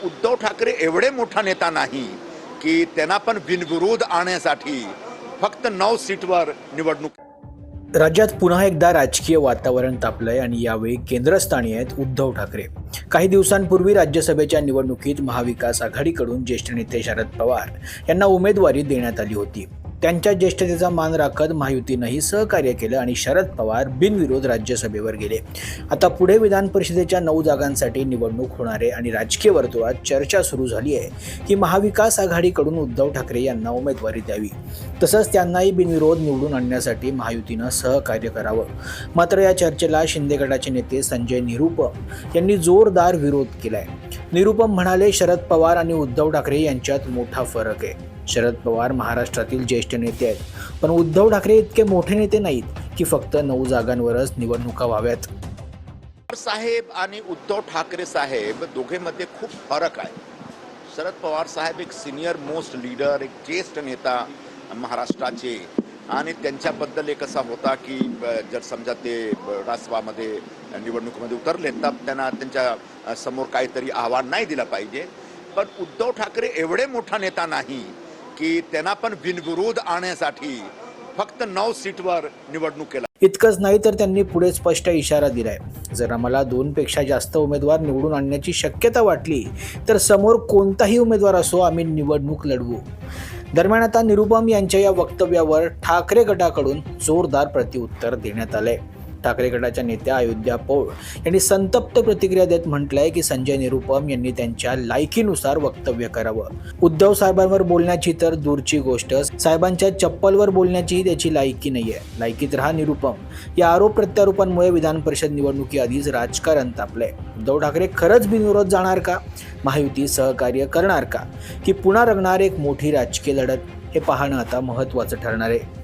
उद्धव ठाकरे एवढे मोठा नेता नाही की त्यांना पण बिनविरोध आणण्यासाठी फक्त 9 सीटवर निवडणूक। राज्यात पुन्हा एकदा राजकीय वातावरण तापलंय आणि यावेळी केंद्रस्थानी आहेत उद्धव ठाकरे। काही दिवसांपूर्वी राज्यसभेच्या निवडणुकीत महाविकास आघाडीकडून ज्येष्ठ नेते शरद पवार यांना उमेदवारी देण्यात आली होती। त्यांच्या ज्येष्ठतेचा मान राखत महायुतीनंही सहकार्य केलं आणि शरद पवार बिनविरोध राज्यसभेवर गेले। आता पुढे विधान परिषदेच्या 9 जागांसाठी निवडणूक होणार आहे आणि राजकीय वर्तुळात चर्चा सुरू झाली आहे की महाविकास आघाडीकडून उद्धव ठाकरे यांना उमेदवारी द्यावी, तसंच त्यांनाही बिनविरोध निवडून आणण्यासाठी महायुतीनं सहकार्य करावं। मात्र या चर्चेला शिंदे गटाचे नेते संजय निरुपम यांनी जोरदार विरोध केलाय। निरुपम म्हणाले, शरद पवार आणि उद्धव ठाकरे यांच्यात मोठा फरक आहे। शरद पवार महाराष्ट्रातील ज्येष्ठ नेते आहेत, पण उद्धव ठाकरे इतके मोठे नेते नाहीत की फक्त 9 जागांवरच निवडणुका व्हाव्यात। साहेब आणि उद्धव ठाकरे साहेब दोघेमध्ये खूप फरक आहे। शरद पवार साहेब एक सिनियर मोस्ट लीडर, एक ज्येष्ठ नेता महाराष्ट्राचे, आणि त्यांच्याबद्दल एक असा होता की जर समजा ते राष्ट्रवामध्ये निवडणुकीमध्ये उतरले तर त्यांना त्यांच्या समोर काहीतरी आव्हान नाही दिलं पाहिजे। पण उद्धव ठाकरे एवढे मोठा नेता नाही की त्यांना पण बिनविरोध आणण्यासाठी फक्त 9 सीटवर निवडणूक केला। इतकंच नाही तर त्यांनी पुढे स्पष्ट इशारा दिलाय, जर आम्हाला 2 पेक्षा जास्त उमेदवार निवडून आणण्याची शक्यता वाटली तर समोर कोणताही उमेदवार असो आम्ही निवडणूक लढवू। दरम्यान आता निरुपम यांच्या या वक्तव्यावर ठाकरे गटाकडून जोरदार प्रत्युत्तर देण्यात आलंय। ठाकरे गटाच्या नेत्या अयोध्या पौळ यांनी संतप्त प्रतिक्रिया देत म्हटलंय की संजय निरुपम यांनी त्यांच्या लायकीनुसार वक्तव्य करावं। उद्धव साहेबांवर बोलण्याची तर दूरची गोष्ट, साहेबांच्या चप्पलवर बोलण्याचीही त्याची लायकी नाहीये। लायकीत राहा निरुपम। या आरोप प्रत्यारोपांमुळे विधान परिषद निवडणुकीआधीच राजकारण तापलंय। उद्धव ठाकरे खरंच बिनविरोध जाणार का? महायुती सहकार्य करणार का? की पुन्हा रंगणार एक मोठी राजकीय लढत? हे पाहणं आता महत्त्वाचं ठरणार आहे।